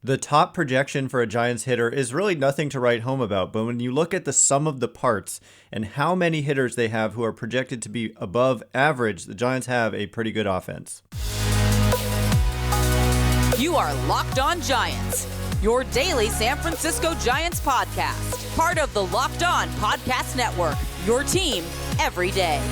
The top projection for a Giants hitter is really nothing to write home about, but when you look at the sum of the parts and how many hitters they have who are projected to be above average, the Giants have a pretty good offense. You are Locked On Giants, your daily San Francisco Giants podcast. Part of the Locked On Podcast Network, your team every day.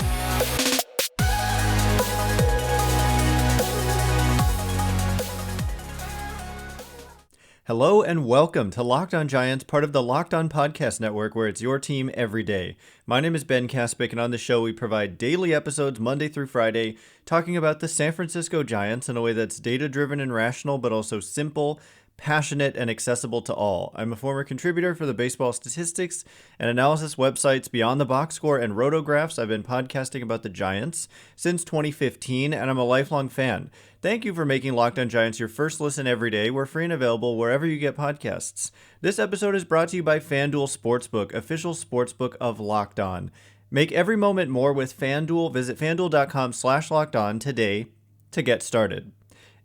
Hello and welcome to Locked On Giants, part of the Locked On Podcast Network, where it's your team every day. My name is Ben Kaspick, and on the show we provide daily episodes Monday through Friday, talking about the San Francisco Giants in a way that's data-driven and rational, but also simple, passionate, and accessible to all. I'm a former contributor for the baseball statistics and analysis websites Beyond the Box Score and Rotographs. I've been podcasting about the Giants since 2015, and I'm a lifelong fan. Thank you for making Locked On Giants your first listen every day. We're free and available wherever you get podcasts. This episode is brought to you by FanDuel Sportsbook, official sportsbook of Locked On. Make every moment more with FanDuel. Visit FanDuel.com/LockedOn today to get started.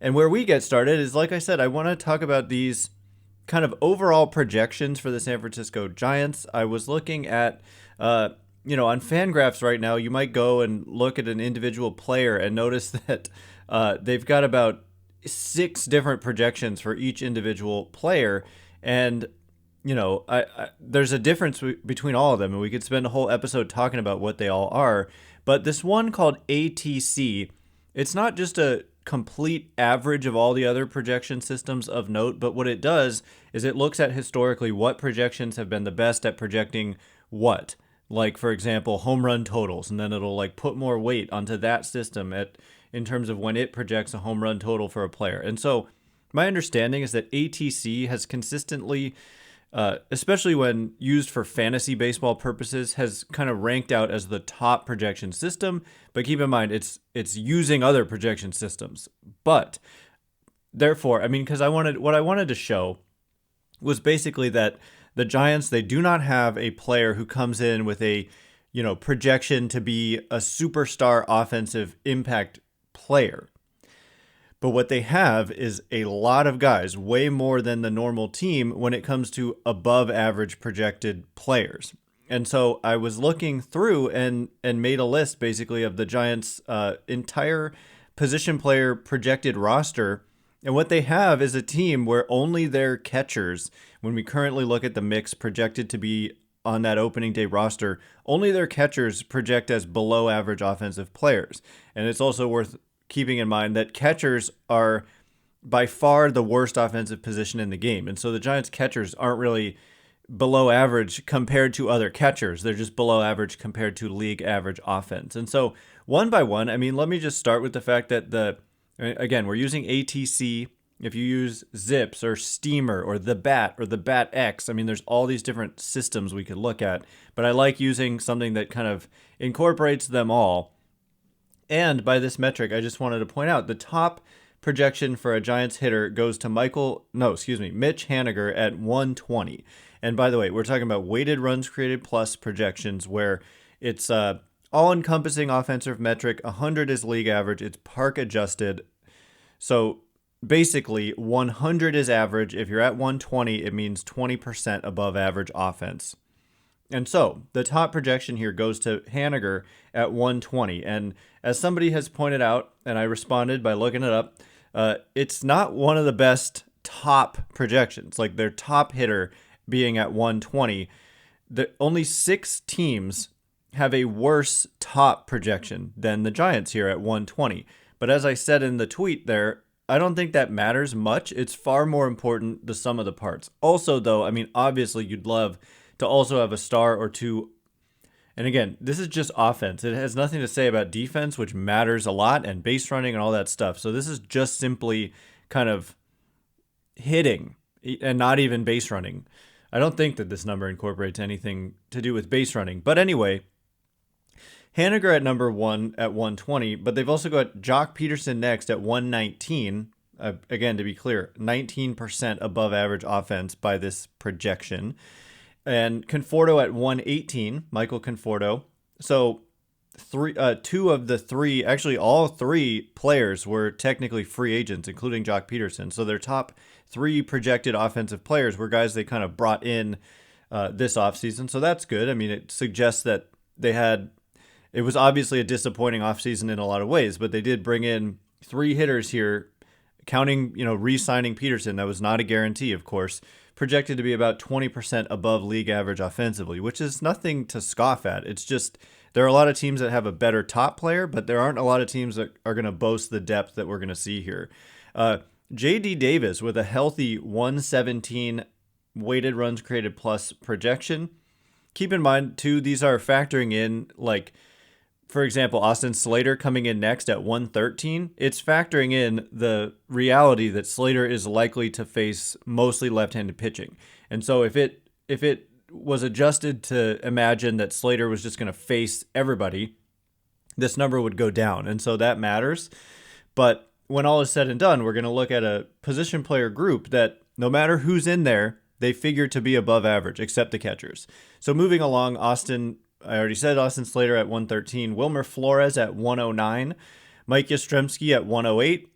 And where we get started is, like I said, I want to talk about these kind of overall projections for the San Francisco Giants. I was looking at, on Fangraphs right now, you might go and look at an individual player and notice that they've got about 6 different projections for each individual player. And, there's a difference between all of them. And we could spend a whole episode talking about what they all are. But this one called ATC, it's not just a complete average of all the other projection systems of note, but what it does is it looks at historically what projections have been the best at projecting what. Like, for example, home run totals, and then it'll put more weight onto that system in terms of when it projects a home run total for a player. And so my understanding is that ATC has consistently, especially when used for fantasy baseball purposes, has kind of ranked out as the top projection system. But keep in mind, it's using other projection systems. But therefore, because what I wanted to show was basically that the Giants, they do not have a player who comes in with a, projection to be a superstar offensive impact player. But what they have is a lot of guys, way more than the normal team when it comes to above average projected players. And so I was looking through and made a list basically of the Giants' entire position player projected roster. And what they have is a team where only their catchers, when we currently look at the mix projected to be on that opening day roster, only their catchers project as below average offensive players. And it's also worth keeping in mind that catchers are by far the worst offensive position in the game. And so the Giants catchers aren't really below average compared to other catchers. They're just below average compared to league average offense. And so one by one, let me just start with the fact that again, we're using ATC. If you use Zips or Steamer or the Bat or the Bat X, there's all these different systems we could look at, but I like using something that kind of incorporates them all. And by this metric, I just wanted to point out the top projection for a Giants hitter goes to Mitch Haniger at 120. And by the way, we're talking about weighted runs created plus projections, where it's all-encompassing offensive metric. 100 is league average. It's park adjusted. So basically, 100 is average. If you're at 120, it means 20% above average offense. And so the top projection here goes to Haniger at 120. And as somebody has pointed out, and I responded by looking it up, it's not one of the best top projections, like their top hitter being at 120. Only 6 teams have a worse top projection than the Giants here at 120. But as I said in the tweet there, I don't think that matters much. It's far more important the sum of the parts. Also, though, obviously you'd love to also have a star or two. And again, this is just offense. It has nothing to say about defense, which matters a lot, and base running and all that stuff. So this is just simply kind of hitting and not even base running. I don't think that this number incorporates anything to do with base running. But anyway, Haniger at number 1 at 120, but they've also got Jock Peterson next at 119. Again, to be clear, 19% above average offense by this projection. And Conforto at 118, Michael Conforto. So two of the three, actually all three players were technically free agents, including Jock Peterson. So their top 3 projected offensive players were guys they kind of brought in this offseason. So that's good. I mean, it suggests that it was obviously a disappointing offseason in a lot of ways, but they did bring in 3 hitters here, counting, re-signing Peterson. That was not a guarantee, of course, projected to be about 20% above league average offensively, which is nothing to scoff at. It's just there are a lot of teams that have a better top player, but there aren't a lot of teams that are going to boast the depth that we're going to see here. J.D. Davis with a healthy 117 weighted runs created plus projection. Keep in mind, too, these are factoring in, like, for example, Austin Slater coming in next at 113. It's factoring in the reality that Slater is likely to face mostly left-handed pitching. And so if it was adjusted to imagine that Slater was just going to face everybody, this number would go down. And so that matters. But when all is said and done, we're going to look at a position player group that no matter who's in there, they figure to be above average, except the catchers. So moving along, I already said Austin Slater at 113, Wilmer Flores at 109, Mike Yastrzemski at 108,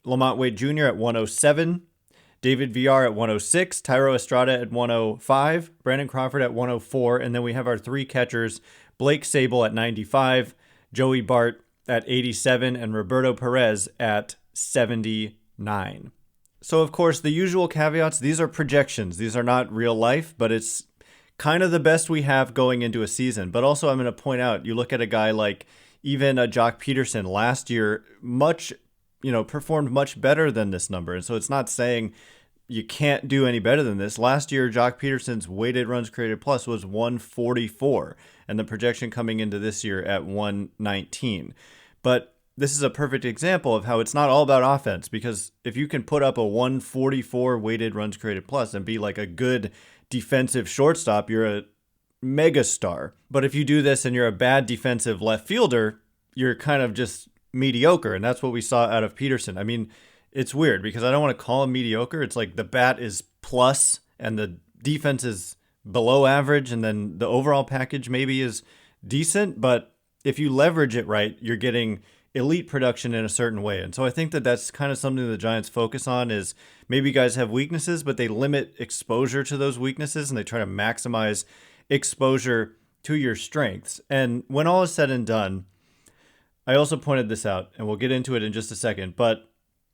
Lamont Wade Jr. at 107, David Villar at 106, Tyro Estrada at 105, Brandon Crawford at 104, and then we have our 3 catchers, Blake Sable at 95, Joey Bart at 87, and Roberto Perez at 79. So, of course, the usual caveats, these are projections. These are not real life, but it's kind of the best we have going into a season. But also, I'm going to point out, you look at a guy like even Jock Peterson last year, performed much better than this number. And so it's not saying you can't do any better than this. Last year, Jock Peterson's weighted runs created plus was 144, and the projection coming into this year at 119. But this is a perfect example of how it's not all about offense, because if you can put up a 144 weighted runs created plus and be like a good defensive shortstop, you're a mega star. But if you do this and you're a bad defensive left fielder, you're kind of just mediocre. And that's what we saw out of Peterson. I mean, it's weird because I don't want to call him mediocre. It's like the bat is plus and the defense is below average, and then the overall package maybe is decent. But if you leverage it right, you're getting elite production in a certain way. And so I think that that's kind of something the Giants focus on, is maybe guys have weaknesses, but they limit exposure to those weaknesses and they try to maximize exposure to your strengths. And when all is said and done, I also pointed this out, and we'll get into it in just a second, but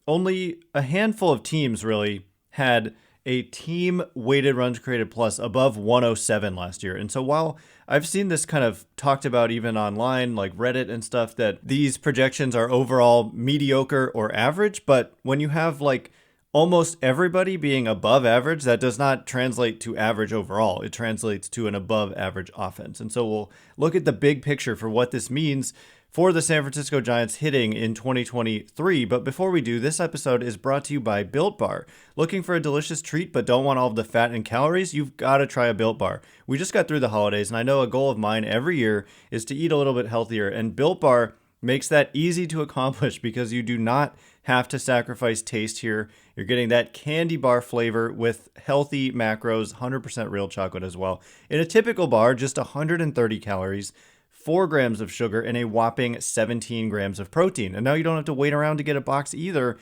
only a handful of teams really had a team weighted runs created plus above 107 last year. And so while I've seen this kind of talked about even online, like Reddit and stuff, that these projections are overall mediocre or average, but when you have like almost everybody being above average, that does not translate to average overall. It translates to an above average offense. And so we'll look at the big picture for what this means for the San Francisco Giants hitting in 2023. But before we do, this episode is brought to you by Built Bar. Looking for a delicious treat but don't want all of the fat and calories? You've got to try a Built Bar. We just got through the holidays, and I know a goal of mine every year is to eat a little bit healthier, and Built Bar makes that easy to accomplish because you do not have to sacrifice taste here. You're getting that candy bar flavor with healthy macros, 100% real chocolate as well. In a typical bar, just 130 calories, 4 grams of sugar, and a whopping 17 grams of protein. And now you don't have to wait around to get a box either.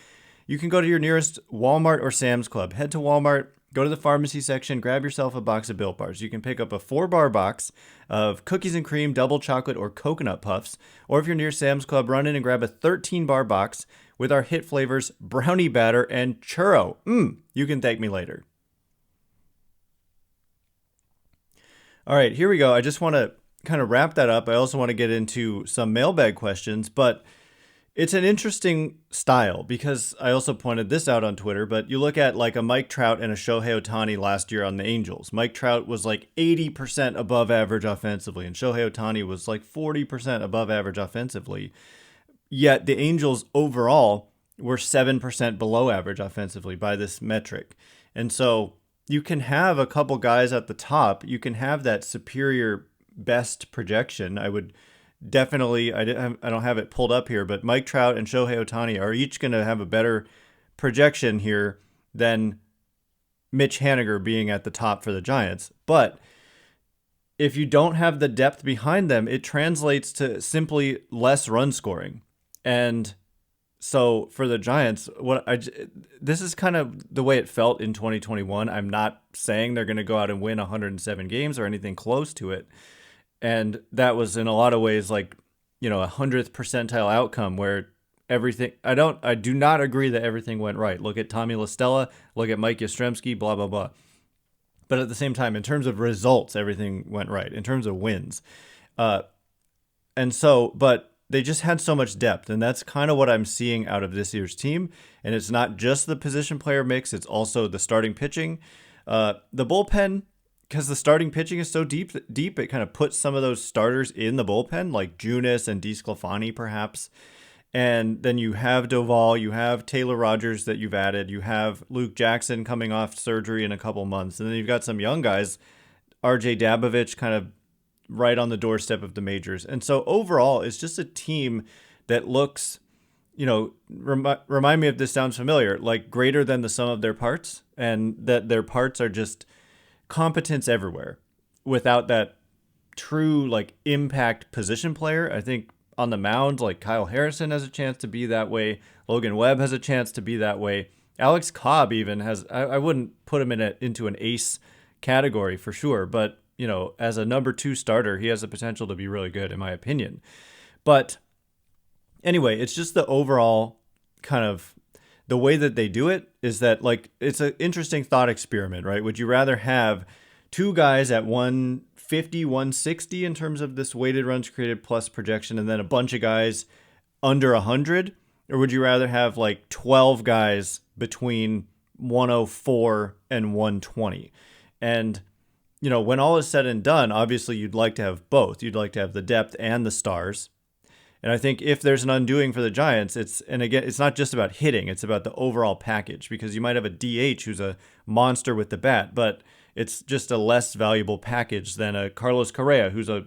You can go to your nearest Walmart or Sam's Club. Head to Walmart, go to the pharmacy section, grab yourself a box of Built Bars. You can pick up a 4-bar box of cookies and cream, double chocolate, or coconut puffs. Or if you're near Sam's Club, run in and grab a 13-bar box with our hit flavors, brownie batter and churro. You can thank me later. All right, here we go. I just want to kind of wrap that up. I also want to get into some mailbag questions, but it's an interesting style because I also pointed this out on Twitter, but you look at like a Mike Trout and a Shohei Ohtani last year on the Angels. Mike Trout was like 80% above average offensively, and Shohei Ohtani was like 40% above average offensively. Yet the Angels overall were 7% below average offensively by this metric. And so you can have a couple guys at the top. You can have that superior best projection. I would definitely, I don't have it pulled up here, but Mike Trout and Shohei Ohtani are each going to have a better projection here than Mitch Haniger being at the top for the Giants. But if you don't have the depth behind them, it translates to simply less run scoring. And So for the Giants, this is kind of the way it felt in 2021. I'm not saying they're going to go out and win 107 games or anything close to it. And that was in a lot of ways like, a 100th percentile outcome where everything, I do not agree that everything went right. Look at Tommy LaStella, look at Mike Yastrzemski, blah, blah, blah. But at the same time, in terms of results, everything went right. In terms of wins. But they just had so much depth, and that's kind of what I'm seeing out of this year's team. And it's not just the position player mix, it's also the starting pitching. The bullpen, because the starting pitching is so deep, it kind of puts some of those starters in the bullpen, like Junis and DeSclafani, perhaps. And then you have Doval, you have Taylor Rogers that you've added, you have Luke Jackson coming off surgery in a couple months, and then you've got some young guys, RJ Dabovich kind of right on the doorstep of the majors. And so overall, it's just a team that looks, remind me if this sounds familiar, like greater than the sum of their parts, and that their parts are just competence everywhere without that true like impact position player. I think on the mound, like Kyle Harrison has a chance to be that way. Logan Webb has a chance to be that way. Alex Cobb even has, I wouldn't put him into an ace category for sure, but as a number 2 starter, he has the potential to be really good, in my opinion. But anyway, it's just the overall kind of the way that they do it is that like it's an interesting thought experiment, right? Would you rather have 2 guys at 150, 160 in terms of this weighted runs created plus projection, and then a bunch of guys under 100? Or would you rather have like 12 guys between 104 and 120? And when all is said and done, obviously you'd like to have both. You'd like to have the depth and the stars. And I think if there's an undoing for the Giants, it's not just about hitting, it's about the overall package, because you might have a DH who's a monster with the bat, but it's just a less valuable package than a Carlos Correa who's a,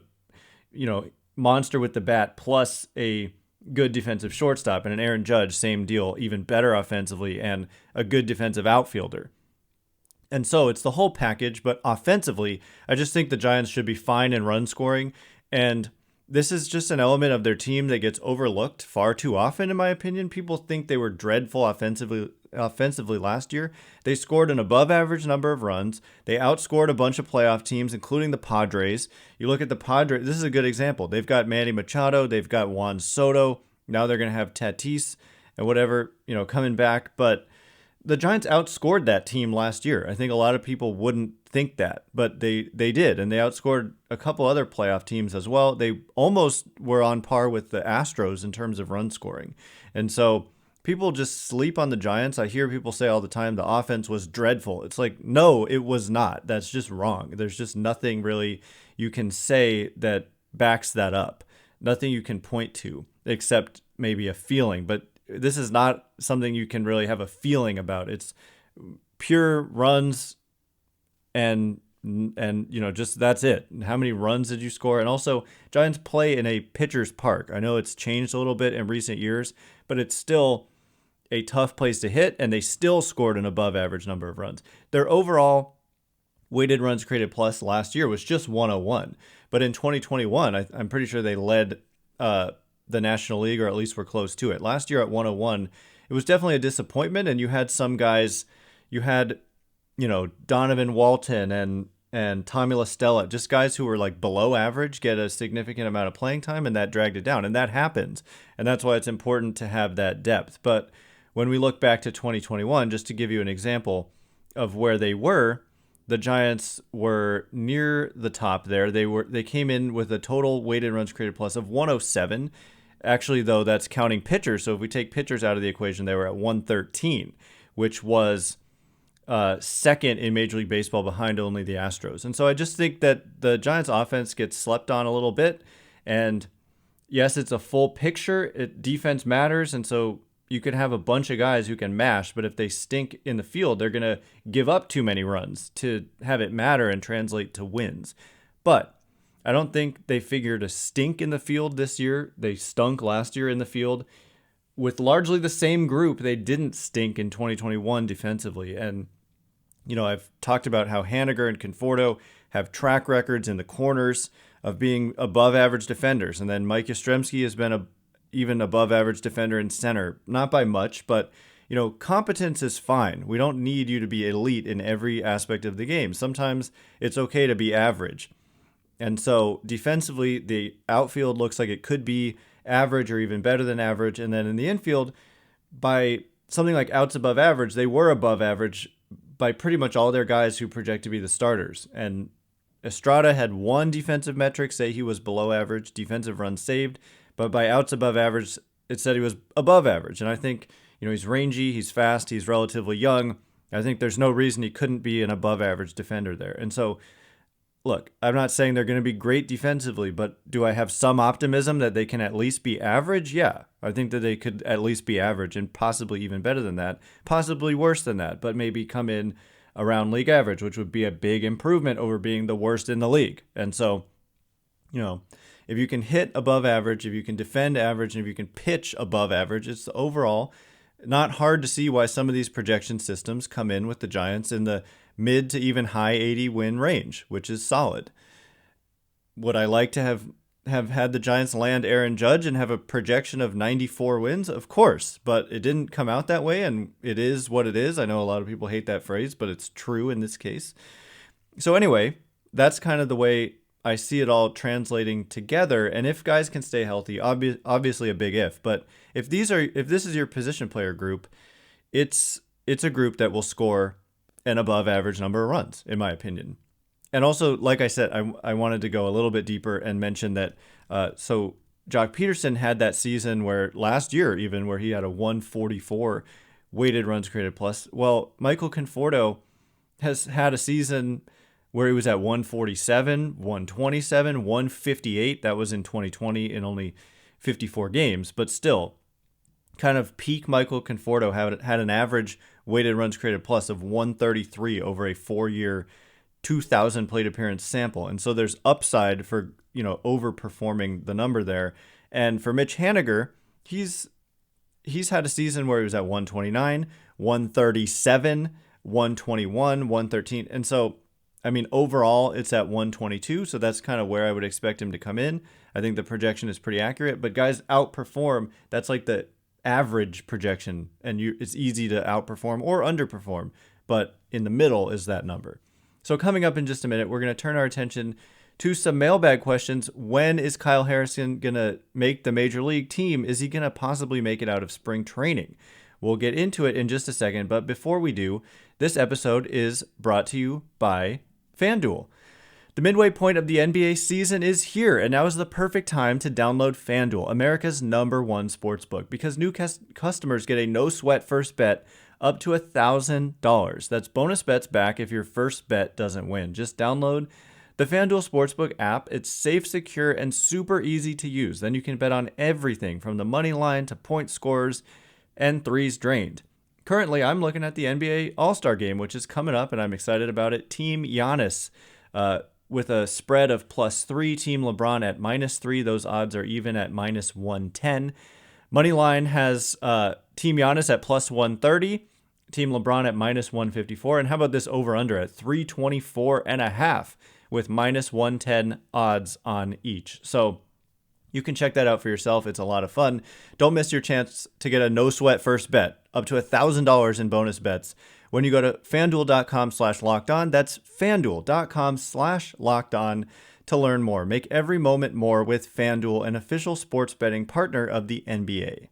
monster with the bat plus a good defensive shortstop, and an Aaron Judge, same deal, even better offensively, and a good defensive outfielder. And so it's the whole package, but offensively, I just think the Giants should be fine in run scoring. And this is just an element of their team that gets overlooked far too often, in my opinion. People think they were dreadful offensively last year. They scored an above average number of runs. They outscored a bunch of playoff teams, including the Padres. You look at the Padres, this is a good example. They've got Manny Machado, they've got Juan Soto. Now they're going to have Tatis and whatever, coming back. But the Giants outscored that team last year. I think a lot of people wouldn't think that, but they did, and they outscored a couple other playoff teams as well. They almost were on par with the Astros in terms of run scoring. And so people just sleep on the Giants. I hear people say all the time the offense was dreadful. It's like, no, it was not. That's just wrong. There's just nothing really you can say that backs that up. Nothing you can point to except maybe a feeling, but this is not something you can really have a feeling about. It's pure runs and just that's it. How many runs did you score? And also, Giants play in a pitcher's park. I know it's changed a little bit in recent years, but it's still a tough place to hit, and they still scored an above average number of runs. Their overall weighted runs created plus last year was just 101. But in 2021, I'm pretty sure they led the National League, or at least were close to it. Last year at 101, it was definitely a disappointment, and you had some guys, Donovan Walton and Tommy LaStella, just guys who were like below average, get a significant amount of playing time, and that dragged it down. And that happens. And that's why it's important to have that depth. But when we look back to 2021, just to give you an example of where they were, the Giants were near the top there. They came in with a total weighted runs created plus of 107. Actually, though, that's counting pitchers. So if we take pitchers out of the equation, they were at 113, which was second in Major League Baseball behind only the Astros. And so I just think that the Giants offense gets slept on a little bit. And yes, it's a full picture. Defense matters. And so you could have a bunch of guys who can mash, but if they stink in the field, they're going to give up too many runs to have it matter and translate to wins. But I don't think they figure to stink in the field this year. They stunk last year in the field. With largely the same group, they didn't stink in 2021 defensively. And, I've talked about how Haniger and Conforto have track records in the corners of being above average defenders. And then Mike Yastrzemski has been even above average defender in center. Not by much, but competence is fine. We don't need you to be elite in every aspect of the game. Sometimes it's okay to be average. And so defensively, the outfield looks like it could be average or even better than average. And then in the infield, by something like outs above average, they were above average by pretty much all their guys who project to be the starters. And Estrada had one defensive metric say he was below average, defensive runs saved, but by outs above average, it said he was above average. And I think, he's rangy, he's fast, he's relatively young. I think there's no reason he couldn't be an above average defender there. And so, look, I'm not saying they're going to be great defensively, but do I have some optimism that they can at least be average? Yeah, I think that they could at least be average and possibly even better than that, possibly worse than that, but maybe come in around league average, which would be a big improvement over being the worst in the league. And so, if you can hit above average, if you can defend average, and if you can pitch above average, it's overall not hard to see why some of these projection systems come in with the Giants in the mid to even high 80 win range, which is solid. Would I like to have had the Giants land Aaron Judge and have a projection of 94 wins? Of course, but it didn't come out that way, and it is what it is. I know a lot of people hate that phrase, but it's true in this case. So anyway, that's kind of the way I see it all translating together. And if guys can stay healthy, obviously a big if, but if this is your position player group, it's a group that will score an above average number of runs, in my opinion. And also, like I said, I wanted to go a little bit deeper and mention that, so Jock Peterson had that season last year even, where he had a 144 weighted runs created plus. Well, Michael Conforto has had a season where he was at 147, 127, 158. That was in 2020 in only 54 games, but still, kind of peak Michael Conforto had an average weighted runs created plus of 133 over a 4-year 2,000 plate appearance sample. And so there's upside for, overperforming the number there. And for Mitch Haniger, he's had a season where he was at 129, 137, 121, 113. And so, overall it's at 122. So that's kind of where I would expect him to come in. I think the projection is pretty accurate, but guys outperform. That's like the average projection, and it's easy to outperform or underperform, but in the middle is that number. So coming up in just a minute, we're going to turn our attention to some mailbag questions. When is Kyle Harrison going to make the major league team? Is he going to possibly make it out of spring training? We'll get into it in just a second, but before we do, this episode is brought to you by FanDuel. The midway point of the NBA season is here, and now is the perfect time to download FanDuel, America's #1 sportsbook, because new customers get a no-sweat first bet up to $1,000. That's bonus bets back if your first bet doesn't win. Just download the FanDuel Sportsbook app. It's safe, secure, and super easy to use. Then you can bet on everything from the money line to point scores and threes drained. Currently, I'm looking at the NBA All-Star Game, which is coming up, and I'm excited about it. Team Giannis, with a spread of +3, Team LeBron at -3. Those odds are even at -110. Moneyline has Team Giannis at +130, Team LeBron at -154. And how about this over-under at 324.5 with -110 odds on each? So you can check that out for yourself. It's a lot of fun. Don't miss your chance to get a no-sweat first bet, up to $1,000 in bonus bets when you go to FanDuel.com/lockedon. That's FanDuel.com/lockedon to learn more. Make every moment more with FanDuel, an official sports betting partner of the NBA.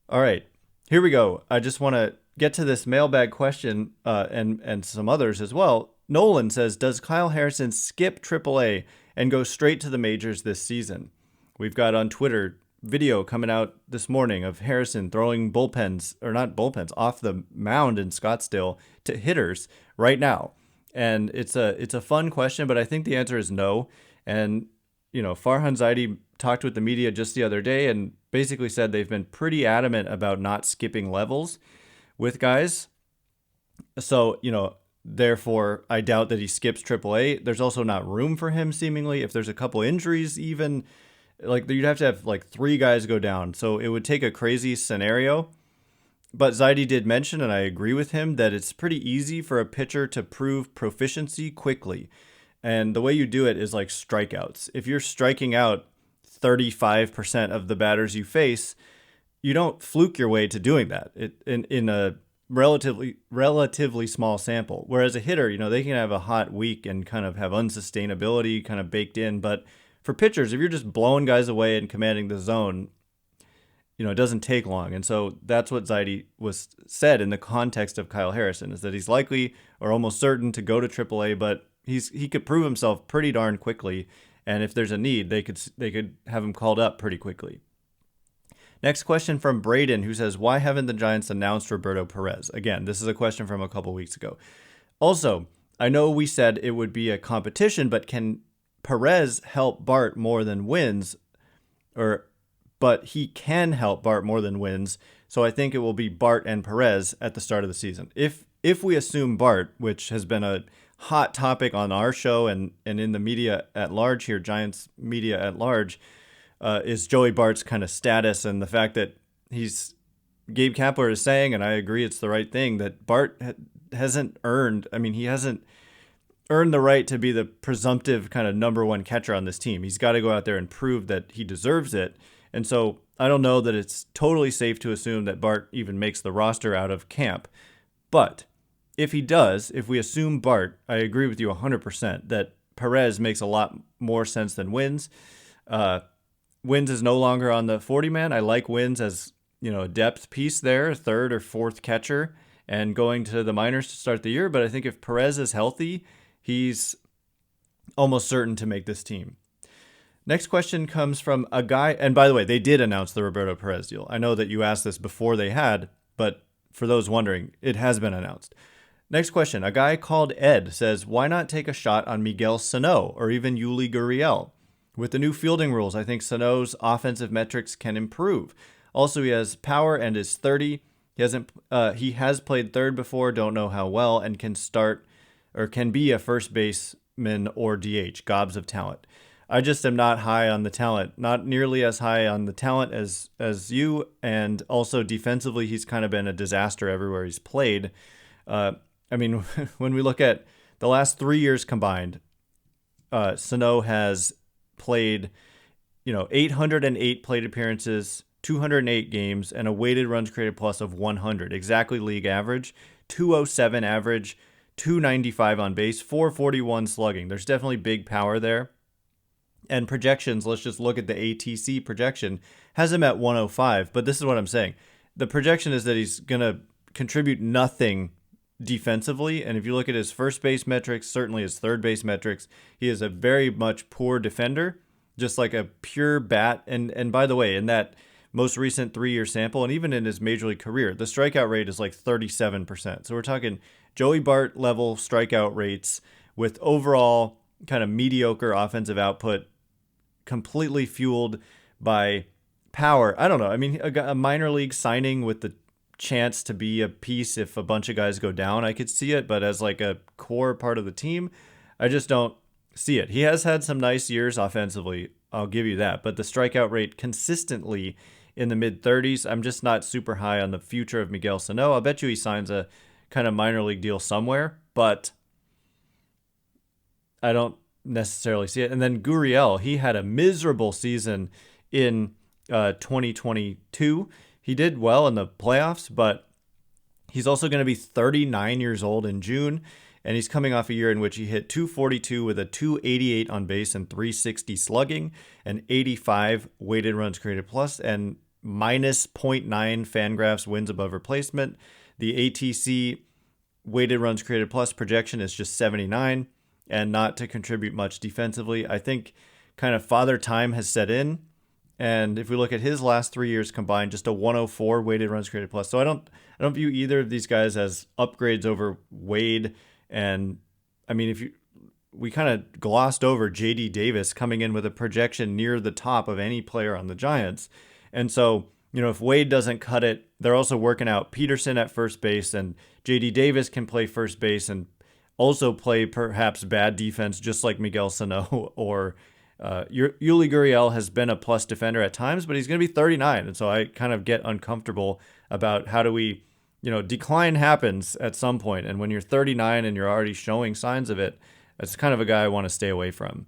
All right, here we go. I just want to get to this mailbag question and some others as well. Nolan says, does Kyle Harrison skip AAA and go straight to the majors this season? We've got on Twitter video coming out this morning of Harrison throwing off the mound in Scottsdale to hitters right now. And it's a fun question, but I think the answer is no. And, Farhan Zaidi talked with the media just the other day and basically said they've been pretty adamant about not skipping levels with guys. So, therefore, I doubt that he skips AAA. There's also not room for him, seemingly. If there's a couple injuries, even, you'd have to have 3 guys go down. So it would take a crazy scenario. But Zaidi did mention, and I agree with him, that it's pretty easy for a pitcher to prove proficiency quickly. And the way you do it is like strikeouts. If you're striking out 35% of the batters you face, you don't fluke your way to doing that in a relatively small sample. Whereas a hitter, they can have a hot week and kind of have unsustainability kind of baked in. But for pitchers, if you're just blowing guys away and commanding the zone, it doesn't take long. And so that's what Zaidi was said in the context of Kyle Harrison, is that he's likely or almost certain to go to AAA, but he could prove himself pretty darn quickly. And if there's a need, they could have him called up pretty quickly. Next question from Braden, who says, why haven't the Giants announced Roberto Perez? Again, this is a question from a couple weeks ago. Also, I know we said it would be a competition, but can Perez help Bart more than wins? But he can help Bart more than wins, so I think it will be Bart and Perez at the start of the season. If we assume Bart, which has been a hot topic on our show and in the media at large here, Giants media at large, is Joey Bart's kind of status and the fact that Gabe Kapler is saying, and I agree it's the right thing, that Bart hasn't earned the right to be the presumptive kind of number one catcher on this team. He's got to go out there and prove that he deserves it. And so I don't know that it's totally safe to assume that Bart even makes the roster out of camp. But if he does, if we assume Bart, I agree with you 100% that Perez makes a lot more sense than Wins. Wins is no longer on the 40-man. I like Wins as, a depth piece there, third or fourth catcher, and going to the minors to start the year. But I think if Perez is healthy, he's almost certain to make this team. Next question comes from a guy, and by the way, they did announce the Roberto Perez deal. I know that you asked this before they had, but for those wondering, it has been announced. Next question, a guy called Ed says, why not take a shot on Miguel Sano or even Yuli Gurriel? With the new fielding rules, I think Sano's offensive metrics can improve. Also, he has power and is 30. He has played third before, don't know how well, and can be a first baseman or DH, gobs of talent. I just am not high on the talent, not nearly as high on the talent as you, and also defensively, he's kind of been a disaster everywhere he's played. When we look at the last 3 years combined, Sano has played, 808 plate appearances, 208 games, and a weighted runs created plus of 100, exactly league average, 207 average, 295 on base, 441 slugging. There's definitely big power there. And projections, let's just look at the ATC projection, has him at 105. But this is what I'm saying. The projection is that he's going to contribute nothing defensively. And if you look at his first base metrics, certainly his third base metrics, he is a very much poor defender, just like a pure bat. And by the way, in that most recent 3-year sample, and even in his major league career, the strikeout rate is like 37%. So we're talking Joey Bart level strikeout rates with overall kind of mediocre offensive output, completely fueled by power. I don't know. A minor league signing with the chance to be a piece if a bunch of guys go down, I could see it. But as like a core part of the team, I just don't see it. He has had some nice years offensively, I'll give you that. But the strikeout rate consistently in the mid-30s, I'm just not super high on the future of Miguel Sano. I'll bet you he signs a kind of minor league deal somewhere, but I don't necessarily see it. And then Gurriel, he had a miserable season in 2022. He did well in the playoffs, but he's also going to be 39 years old in June, and he's coming off a year in which he hit 242 with a 288 on base and 360 slugging, and 85 weighted runs created plus, and minus 0.9 Fangraphs wins above replacement. The ATC weighted runs created plus projection is just 79, and not to contribute much defensively. I think kind of father time has set in. And if we look at his last 3 years combined, just a 104 weighted runs created plus. So I don't view either of these guys as upgrades over Wade. And we kind of glossed over JD Davis coming in with a projection near the top of any player on the Giants. And so, if Wade doesn't cut it, they're also working out Peterson at first base, and JD Davis can play first base and also play perhaps bad defense, just like Miguel Sano or Yuli Gurriel has been a plus defender at times, but he's going to be 39. And so I kind of get uncomfortable about how do we, decline happens at some point. And when you're 39 and you're already showing signs of it, that's kind of a guy I want to stay away from.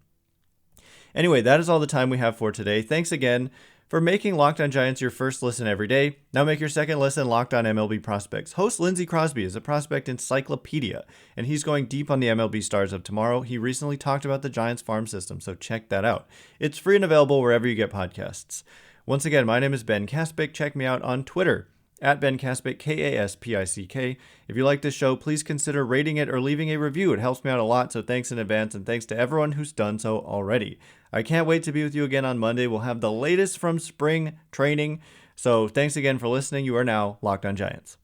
Anyway, that is all the time we have for today. Thanks again for making Locked On Giants your first listen every day. Now make your second listen Locked On MLB Prospects. Host Lindsey Crosby is a prospect encyclopedia, and he's going deep on the MLB stars of tomorrow. He recently talked about the Giants farm system, so check that out. It's free and available wherever you get podcasts. Once again, my name is Ben Kaspick. Check me out on Twitter at Ben Kaspick, Kaspick. If you like this show, please consider rating it or leaving a review. It helps me out a lot, so thanks in advance, and thanks to everyone who's done so already. I can't wait to be with you again on Monday. We'll have the latest from spring training. So thanks again for listening. You are now Locked On Giants.